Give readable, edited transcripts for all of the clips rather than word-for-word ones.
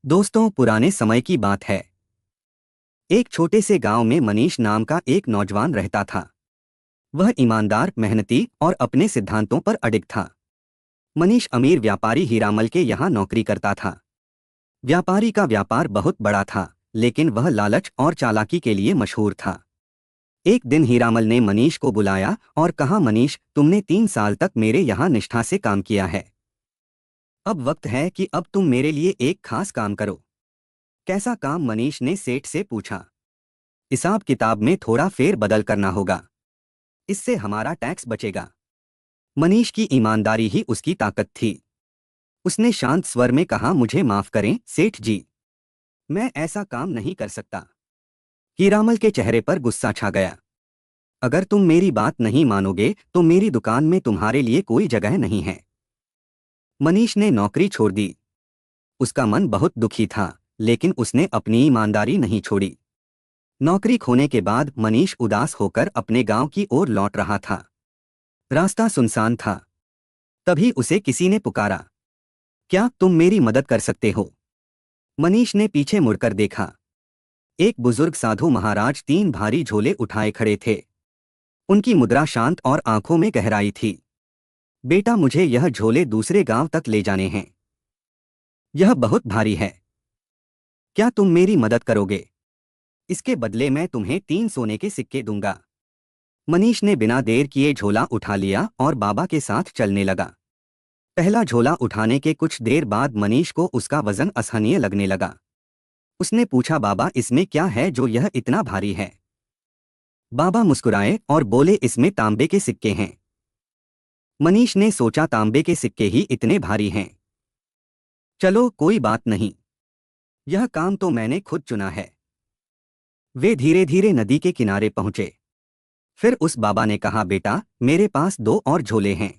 दोस्तों, पुराने समय की बात है। एक छोटे से गांव में मनीष नाम का एक नौजवान रहता था। वह ईमानदार, मेहनती और अपने सिद्धांतों पर अडिग था। मनीष अमीर व्यापारी हीरामल के यहाँ नौकरी करता था। व्यापारी का व्यापार बहुत बड़ा था, लेकिन वह लालच और चालाकी के लिए मशहूर था। एक दिन हीरामल ने मनीष को बुलाया और कहा, मनीष, तुमने 3 साल तक मेरे यहाँ निष्ठा से काम किया है। अब वक्त है कि अब तुम मेरे लिए एक खास काम करो। कैसा काम? मनीष ने सेठ से पूछा। हिसाब किताब में थोड़ा फेर बदल करना होगा। इससे हमारा टैक्स बचेगा। मनीष की ईमानदारी ही उसकी ताकत थी। उसने शांत स्वर में कहा, मुझे माफ करें सेठ जी, मैं ऐसा काम नहीं कर सकता। हीरामल के चेहरे पर गुस्सा छा गया। अगर तुम मेरी बात नहीं मानोगे तो मेरी दुकान में तुम्हारे लिए कोई जगह नहीं है। मनीष ने नौकरी छोड़ दी। उसका मन बहुत दुखी था, लेकिन उसने अपनी ईमानदारी नहीं छोड़ी। नौकरी खोने के बाद मनीष उदास होकर अपने गांव की ओर लौट रहा था। रास्ता सुनसान था। तभी उसे किसी ने पुकारा, क्या तुम मेरी मदद कर सकते हो? मनीष ने पीछे मुड़कर देखा। एक बुजुर्ग साधु महाराज 3 भारी झोले उठाए खड़े थे। उनकी मुद्रा शांत और आंखों में गहराई थी। बेटा, मुझे यह झोले दूसरे गांव तक ले जाने हैं। यह बहुत भारी है। क्या तुम मेरी मदद करोगे? इसके बदले मैं तुम्हें 3 सोने के सिक्के दूंगा। मनीष ने बिना देर किए झोला उठा लिया और बाबा के साथ चलने लगा। पहला झोला उठाने के कुछ देर बाद मनीष को उसका वजन असहनीय लगने लगा। उसने पूछा, बाबा, इसमें क्या है जो यह इतना भारी है? बाबा मुस्कुराए और बोले, इसमें तांबे के सिक्के हैं। मनीष ने सोचा, तांबे के सिक्के ही इतने भारी हैं। चलो कोई बात नहीं, यह काम तो मैंने खुद चुना है। वे धीरे धीरे नदी के किनारे पहुंचे। फिर उस बाबा ने कहा, बेटा, मेरे पास 2 और झोले हैं।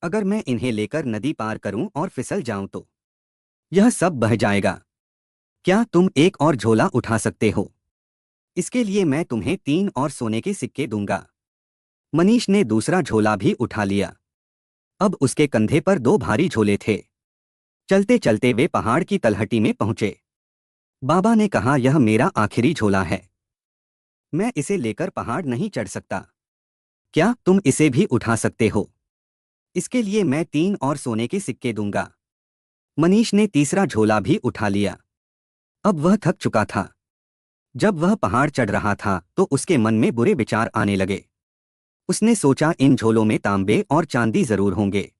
अगर मैं इन्हें लेकर नदी पार करूं और फिसल जाऊं तो यह सब बह जाएगा। क्या तुम एक और झोला उठा सकते हो? इसके लिए मैं तुम्हें 3 और सोने के सिक्के दूंगा। मनीष ने दूसरा झोला भी उठा लिया। अब उसके कंधे पर 2 भारी झोले थे। चलते चलते वे पहाड़ की तलहटी में पहुंचे। बाबा ने कहा, यह मेरा आखिरी झोला है। मैं इसे लेकर पहाड़ नहीं चढ़ सकता। क्या तुम इसे भी उठा सकते हो? इसके लिए मैं 3 और सोने के सिक्के दूंगा। मनीष ने तीसरा झोला भी उठा लिया। अब वह थक चुका था। जब वह पहाड़ चढ़ रहा था तो उसके मन में बुरे विचार आने लगे। उसने सोचा, इन झोलों में तांबे और चांदी जरूर होंगे।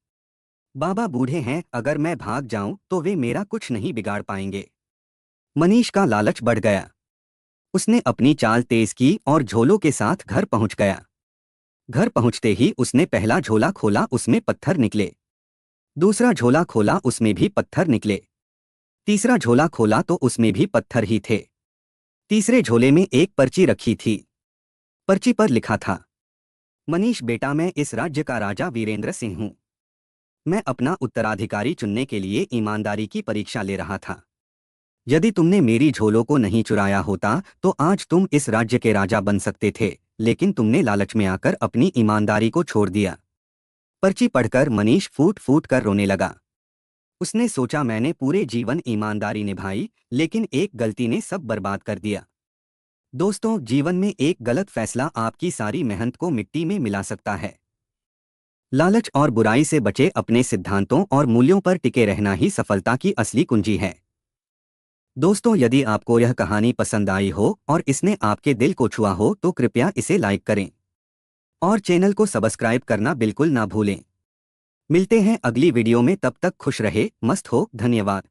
बाबा बूढ़े हैं, अगर मैं भाग जाऊं तो वे मेरा कुछ नहीं बिगाड़ पाएंगे। मनीष का लालच बढ़ गया। उसने अपनी चाल तेज की और झोलों के साथ घर पहुंच गया। घर पहुंचते ही उसने पहला झोला खोला, उसमें पत्थर निकले। दूसरा झोला खोला, उसमें भी पत्थर निकले। तीसरा झोला खोला तो उसमें भी पत्थर ही थे। तीसरे झोले में एक पर्ची रखी थी। पर्ची पर लिखा था, मनीष बेटा, मैं इस राज्य का राजा वीरेंद्र सिंह हूं। मैं अपना उत्तराधिकारी चुनने के लिए ईमानदारी की परीक्षा ले रहा था। यदि तुमने मेरी झोलों को नहीं चुराया होता तो आज तुम इस राज्य के राजा बन सकते थे, लेकिन तुमने लालच में आकर अपनी ईमानदारी को छोड़ दिया। पर्ची पढ़कर मनीष फूट फूट कर रोने लगा। उसने सोचा, मैंने पूरे जीवन ईमानदारी निभाई, लेकिन एक गलती ने सब बर्बाद कर दिया। दोस्तों, जीवन में एक गलत फैसला आपकी सारी मेहनत को मिट्टी में मिला सकता है। लालच और बुराई से बचे, अपने सिद्धांतों और मूल्यों पर टिके रहना ही सफलता की असली कुंजी है। दोस्तों, यदि आपको यह कहानी पसंद आई हो और इसने आपके दिल को छुआ हो तो कृपया इसे लाइक करें और चैनल को सब्सक्राइब करना बिल्कुल ना भूलें। मिलते हैं अगली वीडियो में, तब तक खुश रहे, मस्त हो। धन्यवाद।